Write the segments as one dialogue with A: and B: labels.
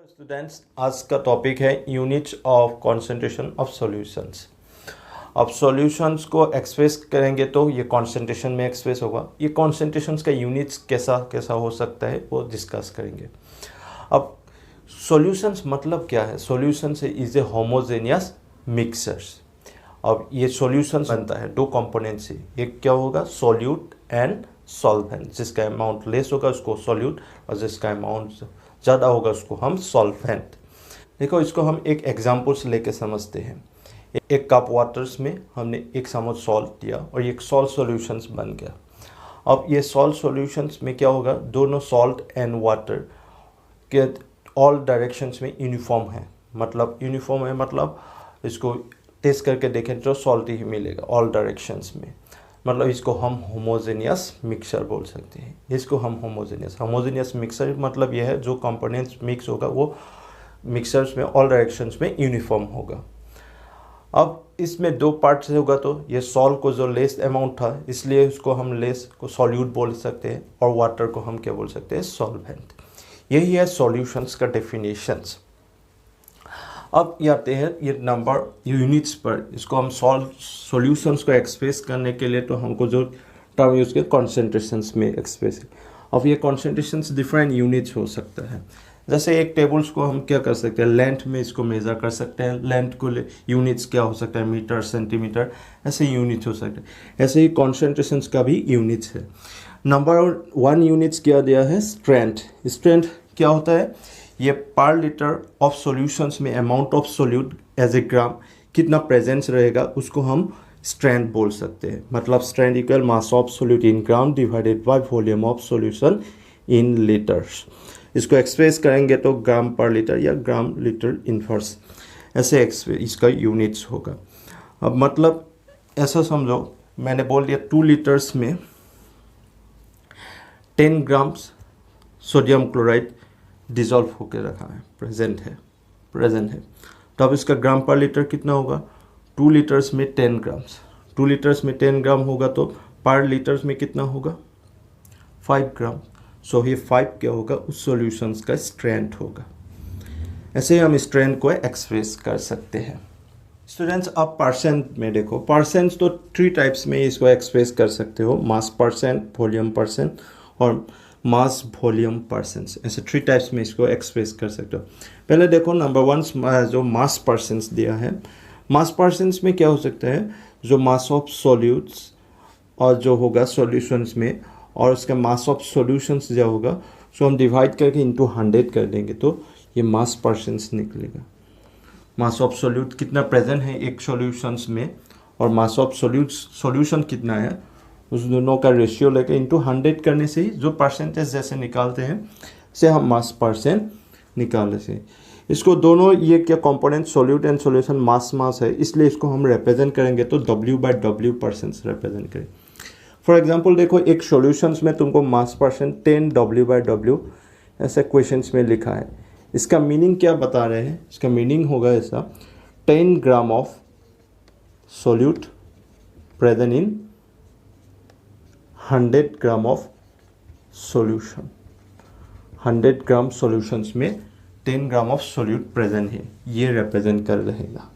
A: Students, आज का topic है units of concentration of solutions. अब सॉल्यूशंस को एक्सप्रेस करेंगे तो ये कंसंट्रेशन में एक्सप्रेस होगा। ये कंसंट्रेशंस का यूनिट्स कैसा कैसा हो सकता है वो डिस्कस करेंगे। अब सॉल्यूशंस मतलब क्या है? Solutions is a homogeneous mixers. अब ये सॉल्यूशंस बनता है दो कंपोनेंट से। एक क्या होगा? Solute and solvent. जिसका अमाउंट लेस होगा उसको सॉल्यूट और जिसका अमाउंट ज़्यादा होगा उसको हम सॉल्वेंट। देखो, इसको हम एक एग्जाम्पल से लेके समझते हैं। एक कप वाटर्स में हमने एक चम्मच सॉल्ट दिया और एक सॉल्ट सॉल्यूशंस बन गया। अब ये सॉल्ट सॉल्यूशंस में क्या होगा? दोनों सॉल्ट एंड वाटर के ऑल डायरेक्शंस में यूनिफॉर्म है। मतलब इसको टेस्ट करके देखें तो सॉल्ट ही मिलेगा ऑल डायरेक्शंस में। मतलब इसको हम होमोजेनियस मिक्सचर बोल सकते हैं। इसको हम होमोजेनियस मिक्सचर मतलब यह है जो कंपोनेंट्स मिक्स होगा वो मिक्सचर्स में ऑल डायरेक्शंस में यूनिफॉर्म होगा। अब इसमें दो पार्ट से होगा तो ये सॉल्ट को जो लेस अमाउंट था इसलिए उसको हम लेस को सॉल्यूट बोल सकते हैं और वाटर को हम क्या बोल सकते हैं? सॉल्वेंट। यही है सॉल्यूशंस का डेफिनेशंस। अब ये आते हैं ये नंबर यूनिट्स पर। इसको हम सॉल्यूशंस को एक्सप्रेस करने के लिए तो हमको जो टर्म यूज किया कॉन्सेंट्रेशंस में एक्सप्रेस। अब ये कॉन्सेंट्रेशंस डिफरेंट यूनिट्स हो सकता है। जैसे एक टेबल्स को हम क्या कर सकते हैं? लेंथ में इसको मेज़र कर सकते हैं। लेंथ को यूनिट्स क्या हो सकता है? मीटर, सेंटीमीटर, ऐसे यूनिट्स हो सकते हैं। ऐसे ही कॉन्सेंट्रेशंस का भी यूनिट्स है। नंबर 1 यूनिट्स क्या दिया है? स्ट्रेंथ। स्ट्रेंथ क्या होता है? ये पर लीटर ऑफ सॉल्यूशंस में amount of solute as a gram कितना प्रेजेंस रहेगा उसको हम स्ट्रेंथ बोल सकते हैं। मतलब strength equal mass of solute in gram divided by volume of solution in litres. इसको एक्सप्रेस करेंगे तो ग्राम पर लीटर या ग्राम लीटर इनवर्स ऐसे इसका यूनिट्स होगा। अब मतलब ऐसा समझो, मैंने बोल दिया 2 लीटर्स में 10 ग्राम्स सोडियम क्लोराइड डिजॉल्व होकर रखा है, प्रेजेंट है। तो अब इसका ग्राम पर लीटर कितना होगा? 2 लीटर्स में 10 ग्राम्स। 2 लीटर्स में 10 ग्राम होगा तो पर लीटर्स में कितना होगा? 5 ग्राम। सो ये 5 क्या होगा? उस सॉल्यूशंस का स्ट्रेंथ होगा। ऐसे ही हम स्ट्रेंथ को एक्सप्रेस कर सकते हैं। स्टूडेंट्स, आप परसेंट में देखो, परसेंट तो 3 टाइप्स में इसको एक्सप्रेस कर सकते हो। मास परसेंट, वॉल्यूम परसेंट और मास वॉल्यूम परसेंट। ऐसे 3 टाइप्स में इसको एक्सप्रेस कर सकते हो। पहले देखो नंबर 1 जो मास परसेंट दिया है। मास परसेंट में क्या हो सकता है? जो मास ऑफ सॉल्यूट्स और जो होगा सॉल्यूशंस में और उसका मास ऑफ सॉल्यूशंस जो होगा सो हम डिवाइड करके इनटू 100 कर देंगे तो ये मास परसेंट निकलेगा। मास ऑफ सॉल्यूट कितना प्रेजेंट है एक सॉल्यूशंस में और मास ऑफ सॉल्यूशन कितना है उस दोनों का रेशियो लेके इनटू 100 करने से ही जो परसेंटेज जैसे निकालते हैं से हम मास परसेंट निकालने से इसको दोनों ये क्या कंपोनेंट सॉल्यूट एंड सॉल्यूशन मास है, इसलिए इसको हम रिप्रेजेंट करेंगे तो W/W परसेंट रिप्रेजेंट करें। फॉर एग्जांपल देखो, एक सॉल्यूशंस में तुमको मास परसेंट 10 W/W ऐसे क्वेश्चंस में लिखा है। इसका मीनिंग क्या बता रहे हैं? इसका मीनिंग होगा ऐसा, 10 gram of solute present in 100 gram of solution. 100 gram solutions में 10 ग्राम ऑफ सॉल्यूट प्रेजेंट है, ये रिप्रेजेंट कर रहेगा।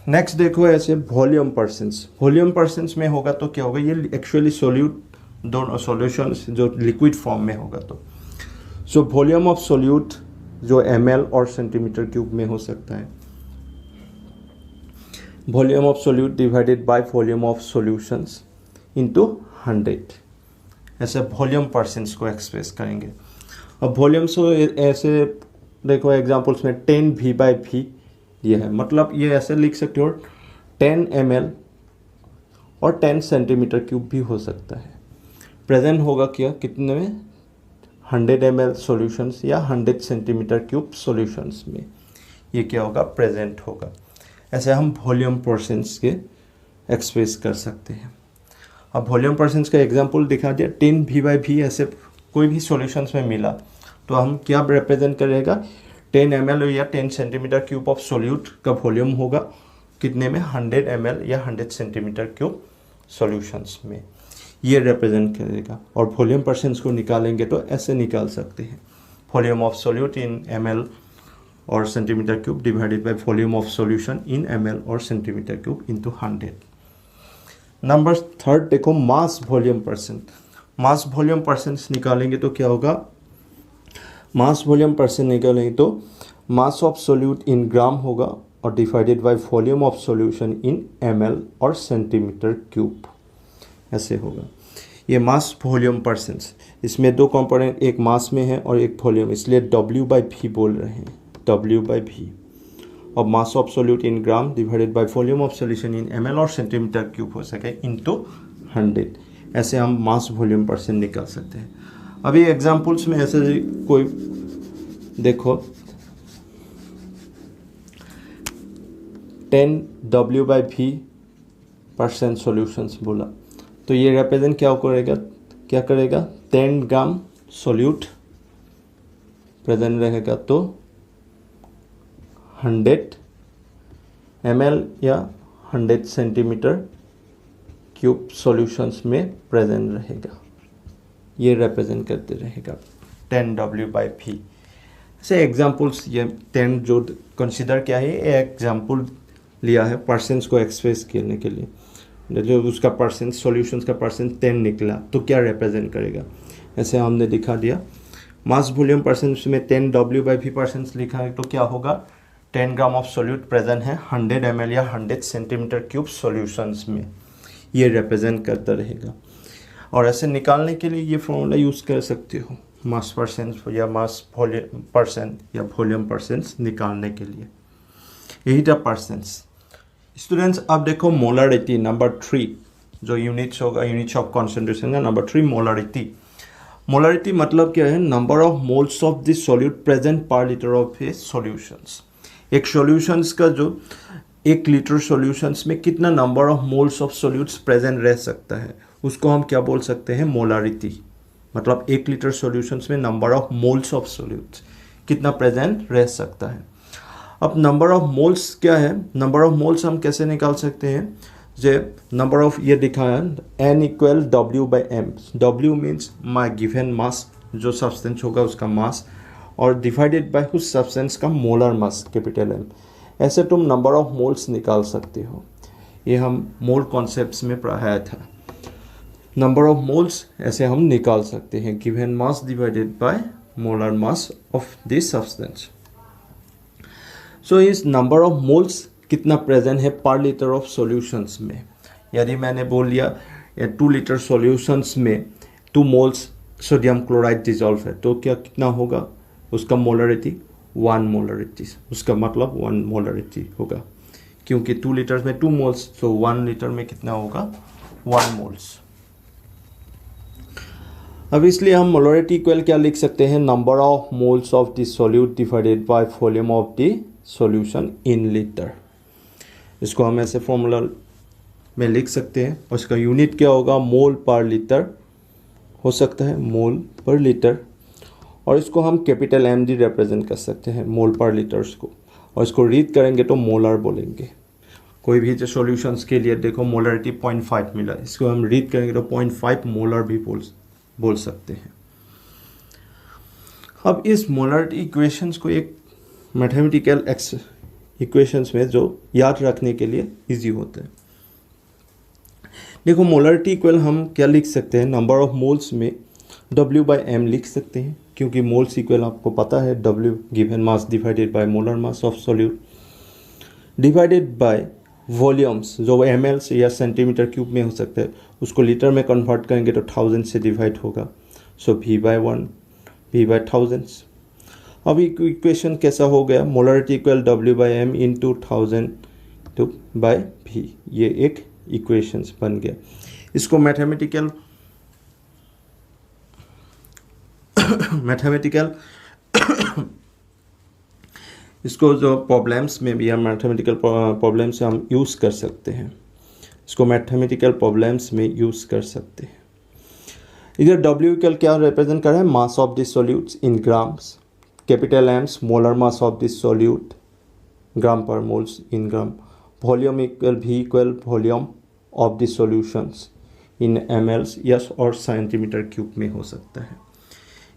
A: नेक्स्ट देखो ऐसे वॉल्यूम परसेंट्स। वॉल्यूम परसेंट्स में होगा तो क्या होगा? ये एक्चुअली सॉल्यूट दोनों सॉल्यूशंस जो लिक्विड फॉर्म में होगा तो सो वॉल्यूम ऑफ सॉल्यूट जो ml और सेंटीमीटर क्यूब में हो सकता है। Volume of solute divided by volume of solutions into 100 ऐसे वॉल्यूम परसेंट्स को एक्सप्रेस करेंगे। अब वॉल्यूम्स ऐसे देखो एग्जांपल्स में 10 V/V ये है। मतलब ये ऐसे लिख सकते हो 10 ml और 10 सेंटीमीटर क्यूब भी हो सकता है। प्रेजेंट होगा क्या कितने में? 100 ml सॉल्यूशंस या 100 सेंटीमीटर क्यूब सॉल्यूशंस में ये क्या होगा? प्रेजेंट होगा। ऐसे हम वॉल्यूम परसेंट्स के एक्सप्रेस कर सकते हैं। अब वॉल्यूम परसेंट्स का एग्जांपल दिखा दिया। 10 V/V ऐसे कोई भी सॉल्यूशंस में मिला तो हम क्या रिप्रेजेंट करेगा? 10 ml या 10 सेंटीमीटर क्यूब ऑफ सॉल्यूट का वॉल्यूम होगा कितने में? 100 ml या 100 सेंटीमीटर क्यूब सॉल्यूशंस में ये रिप्रेजेंट करेगा। और वॉल्यूम परसेंट्स को निकालेंगे तो ऐसे निकाल सकते हैं। Volume of solute in ml और centimetre cube divided by volume of solution in ml और centimetre cube into 100। Number third देखो mass volume percent. Mass volume percent निकालेंगे तो क्या होगा, मास वॉल्यूम परसेंट निकालेंगे तो मास ऑफ सॉल्यूट इन ग्राम होगा और divided by volume of solution in ml और सेंटीमीटर क्यूब, ऐसे होगा। ये मास वॉल्यूम परसेंट, इसमें दो कंपोनेंट, एक मास में है और एक वॉल्यूम, इसलिए W/V बोल रहे हैं, W/V। और mass of solute in gram divided by volume of solution in ml और सेंटीमीटर क्यूब हो सके इंटू 100, ऐसे हम मास वॉल्यूम परसेंट निकाल सकते हैं। अभी एग्जांपल्स में ऐसे कोई देखो 10W/V परसेंट सॉल्यूशंस बोला, तो ये रिप्रेजेंट क्या करेगा 10 ग्राम सॉल्यूट प्रेजेंट रहेगा तो 100 ml या 100 सेंटीमीटर क्यूब सॉल्यूशंस में प्रेजेंट रहेगा, ये रिप्रेजेंट करते रहेगा 10W/V। ऐसे एग्जांपल्स, ये 10 जो कंसीडर क्या है, ये एग्जांपल लिया है परसेंट्स को एक्सप्रेस करने के लिए। जो उसका परसेंट, सॉल्यूशंस का परसेंट 10 निकला तो क्या रिप्रेजेंट करेगा, ऐसे हमने दिखा दिया। मास वॉल्यूम परसेंट में 10W/V परसेंट लिखा है तो क्या होगा, 10 ग्राम ऑफ सॉल्यूट प्रेजेंट है 100 ml या 100 सेंटीमीटर क्यूब सॉल्यूशंस में, ये रिप्रेजेंट करता रहेगा। और ऐसे निकालने के लिए ये फॉर्मूला यूज़ कर सकते हो, मास परसेंट या मास वॉल्यूम परसेंट या वॉल्यूम परसेंट निकालने के लिए, यही था परसेंट्स। स्टूडेंट्स अब देखो मोलरिटी नंबर 3, जो यूनिट्स होगा, यूनिट्स ऑफ कॉन्सेंट्रेशन का नंबर 3 मोलरिटी। मोलरिटी मतलब क्या है, number of moles of this solute present पर लीटर ऑफ ए सॉल्यूशंस। एक सॉल्यूशंस का जो 1 लीटर सॉल्यूशंस में कितना number of moles of solutes present रह सकता है, उसको हम क्या बोल सकते हैं, मोलरिटी। मतलब 1 लीटर सॉल्यूशंस में number of moles of solutes कितना प्रेजेंट रह सकता है। अब नंबर ऑफ मोल्स क्या है, नंबर ऑफ मोल्स हम कैसे निकाल सकते हैं, जे नंबर ऑफ ये दिखाया N = W/M। W means my given mass, जो सब्सटेंस होगा उसका मास, और डिवाइडेड बाय उस सब्सटेंस का मोलर मास कैपिटल M। ऐसे तुम नंबर ऑफ मोल्स निकाल सकते हो, ये हम मोल कॉन्सेप्ट्स में पढ़ाया था। नंबर ऑफ मोल्स ऐसे हम निकाल सकते हैं, given mass divided by molar mass of this substance. So इस नंबर ऑफ मोल्स कितना प्रेजेंट है पर लीटर ऑफ सॉल्यूशंस में। यदि मैंने बोल दिया 2 लीटर सॉल्यूशंस में 2 मोल्स सोडियम क्लोराइड डिजॉल्व है तो क्या कितना होगा, उसका मोलरिटी 1 मोलरिटी, उसका मतलब 1 मोलरिटी होगा, क्योंकि 2 लीटर में 2 मोल्स, तो 1 लीटर में कितना होगा 1 मोल्स। अब इसलिए हम मोलरिटी इक्वल क्या लिख सकते हैं, number of moles of the solute divided by volume of the solution in litre. इसको हम ऐसे फॉर्मूला में लिख सकते हैं, और इसका यूनिट क्या होगा, मोल पर लीटर हो सकता है, मोल पर लीटर। और इसको हम कैपिटल MD रिप्रेजेंट कर सकते हैं मोल पर लीटर्स को, और इसको रीड करेंगे तो मोलर बोलेंगे। कोई भी जो सॉल्यूशंस के लिए देखो मोलरिटी 0.5 मिला, इसको हम रीड करेंगे तो 0.5 मोलर भी बोल सकते हैं। अब इस मोलरिटी इक्वेशंस को एक मैथमेटिकल इक्वेशंस में जो याद रखने के लिए इजी होते हैं। देखो मोलरिटी इक्वल हम क्या लिख सकते हैं, नंबर ऑफ मोल्स में W/M लिख सकते हैं, क्योंकि मोल्स इक्वल आपको पता है W given mass divided by molar mass of solute, divided by volumes जो ml या सेंटीमीटर क्यूब में हो सकता है, उसको लीटर में कन्वर्ट करेंगे तो 1000 से डिवाइड होगा, सो V/1 V/1000। अब इक्वेशन कैसा हो गया, molarity equal W/M into 1000 by V, ये एक इक्वेशंस बन गया। इसको मैथमेटिकल इसको जो प्रॉब्लम्स में भी हम मैथमेटिकल प्रॉब्लम से हम यूज़ कर सकते हैं, इसको मैथमेटिकल प्रॉब्लम्स में यूज़ कर सकते हैं। इधर W इक्वल क्या रिप्रेजेंट कर रहा है, mass of this solutes in grams, capital M's molar mass of this solute gram per moles in gram, volume equal V equal volume of this solutions in ml या और centimetre cube में हो सकता है।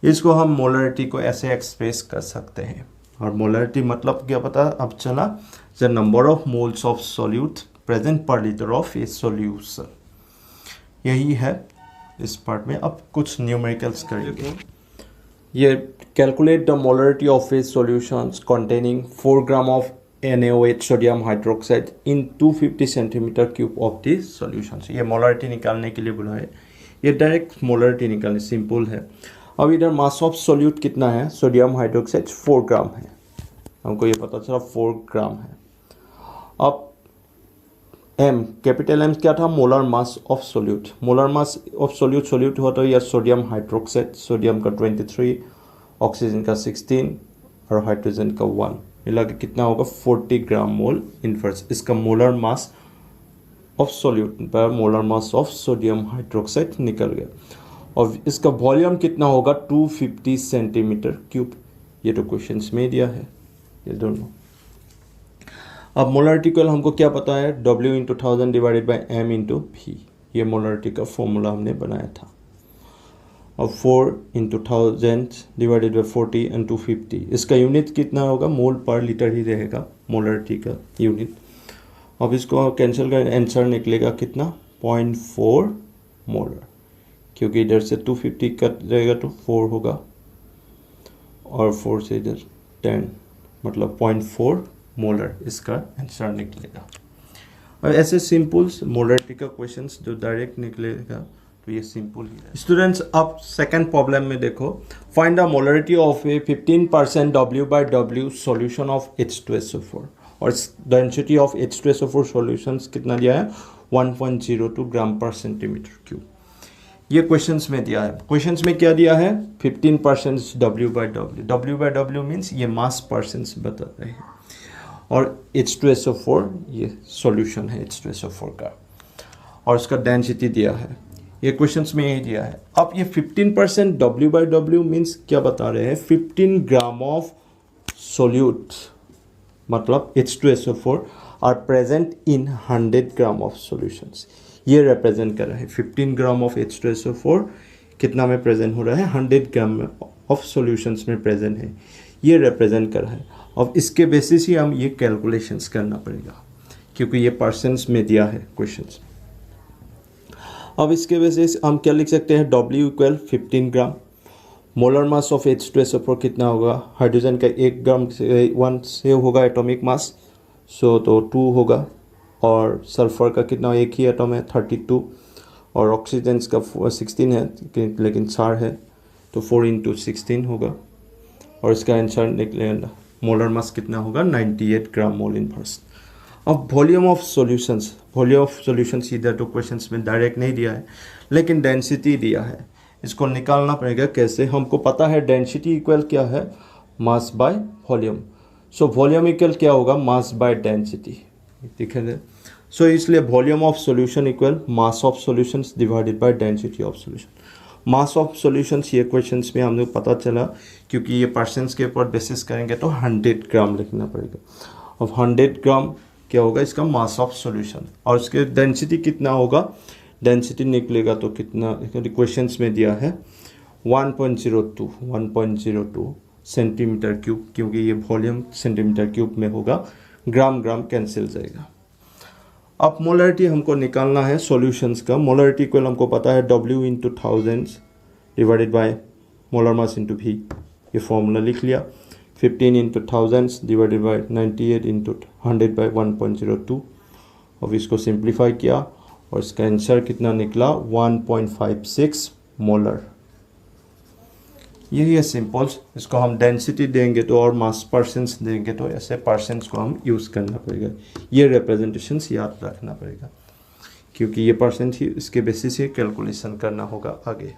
A: इसको हम मोलरिटी को ऐसे एक्सप्रेस कर सकते हैं, और मोलरिटी मतलब क्या पता अब चला, the number of moles of solute present पर लीटर ऑफ ए सॉल्यूशन। यही है इस पार्ट में। अब कुछ न्यूमेरिकल्स करेंगे। ये calculate the molarity of A solutions containing 4 gram of NaOH sodium hydroxide in 250 centimetre cube of the solution. ये मोलरिटी निकालने के लिए बोला है, ये डायरेक्ट मोलरिटी निकालने सिंपल है। अब इधर मास ऑफ सोल्यूट कितना है, सोडियम हाइड्रोक्साइड 4 ग्राम है, हमको ये पता चला 4 ग्राम है। अब M, कैपिटल M क्या था, molar mass of solute. Molar mass of solute हुआ तो यह सोडियम हाइड्रोक्साइड, सोडियम का 23, ऑक्सीजन का 16 और हाइड्रोजन का 1, मिला के कितना होगा 40 ग्राम मोल इनवर्स। इसका मोलर मास ऑफ सोल्यूट पर molar mass of sodium hydroxide निकल गया। और इसका वॉल्यूम कितना होगा 250 सेंटीमीटर क्यूब। ये तो क्वेश्चंस में दिया है ये दोनों। अब मोलरिटी को हमको क्या पता है, W into 1000 divided by M into V। ये मोलरिटी का फॉर्मूला हमने बनाया था। और 4 इंटू 1000 डिवाइडेड बाई 40 एंड 250, इसका यूनिट कितना होगा, मोल पर लीटर ही रहेगा मोलरिटी का यूनिट। अब इसको कैंसिल कर आंसर निकलेगा कितना 0.4 मोलर, क्योंकि इधर से 250 कट जाएगा तो 4 होगा, और 4 से इधर 10, मतलब 0.4 मोलर इसका आंसर निकलेगा। और ऐसे सिंपल मोलरिटी का क्वेश्चंस जो डायरेक्ट निकलेगा तो ये सिंपल ही है। स्टूडेंट्स अब सेकंड प्रॉब्लम में देखो, find the molarity of A 15% W/W solution of H2SO4, और डेंसिटी ऑफ H2SO4 सॉल्यूशंस कितना दिया है 1.02 ग्राम पर सेंटीमीटर क्यूब। ये क्वेश्चंस में दिया है। क्वेश्चंस में क्या दिया है 15% W/W, W/W मीन्स ये मास परसेंट्स बता रहे हैं, और H2SO4 ये सॉल्यूशन है H2SO4 का, और इसका डेंसिटी दिया है। ये क्वेश्चंस में यही दिया है। अब ये 15% W/W मीन्स क्या बता रहे हैं 15 ग्राम ऑफ सोल्यूट, मतलब H2SO4 are present in 100 gram of solutions. ये रिप्रेजेंट कर रहा है 15 ग्राम ऑफ H2SO4 कितना में प्रेजेंट हो रहा है 100 ग्राम ऑफ सॉल्यूशंस में प्रेजेंट है, ये रिप्रेजेंट कर रहा है। अब इसके बेसिस ही हम ये कैलकुलेशंस करना पड़ेगा, क्योंकि ये परसेंट्स में दिया है क्वेश्चंस। अब इसके बेसिस हम क्या लिख सकते हैं, W equal 15 gram, molar mass of H2SO4 कितना होगा, हाइड्रोजन का 1 ग्राम से 1 से होगा एटॉमिक मास, सो तो 2 होगा, और सल्फर का कितना एक ही एटम है 32, और ऑक्सीजन का 16 है लेकिन 4 है, तो 4 इंटू 16 होगा, और इसका आंसर निकलेगा मोलर मास कितना होगा 98 ग्राम मोल इनवर्स। अब volume of solutions, volume of solutions इधर तो क्वेश्चंस में डायरेक्ट नहीं दिया है, लेकिन डेंसिटी दिया है। इसको निकालना पड़ेगा कैसे, हमको पता है डेंसिटी इक्वल क्या है mass by volume, so volume equal क्या होगा मास बाय डेंसिटी, दिखेगा। सो इसलिए volume of solution equal mass of solutions divided by density of solution. Mass of solutions ये क्वेश्चंस में हम लोग पता चला, क्योंकि ये परसेंट्स के ऊपर बेसिस करेंगे तो 100 ग्राम लिखना पड़ेगा। अब 100 ग्राम क्या होगा इसका मास ऑफ सॉल्यूशन, और उसके डेंसिटी कितना होगा, डेंसिटी निकलेगा तो कितना क्वेश्चंस में दिया है 1.02 सेंटीमीटर क्यूब, क्योंकि ये वॉल्यूम सेंटीमीटर क्यूब में होगा, ग्राम ग्राम कैंसिल जाएगा। अब मोलरिटी हमको निकालना है सॉल्यूशंस का। मोलरिटी इक्वल हमको पता है W into 1000 divided by molar mass into V, ये फॉर्मूला लिख लिया। 15 into 1000 divided by 98 into 100 by 1.02, और इसको सिंप्लीफाई किया, और इसका आंसर कितना निकला 1.56 मोलर। यही है सिंपल। इसको हम डेंसिटी देंगे तो और मास परसेंट्स देंगे तो ऐसे परसेंट्स को हम यूज़ करना पड़ेगा। ये रिप्रेजेंटेशंस याद रखना पड़ेगा, क्योंकि ये परसेंट ही इसके बेसिस से कैलकुलेशन करना होगा आगे।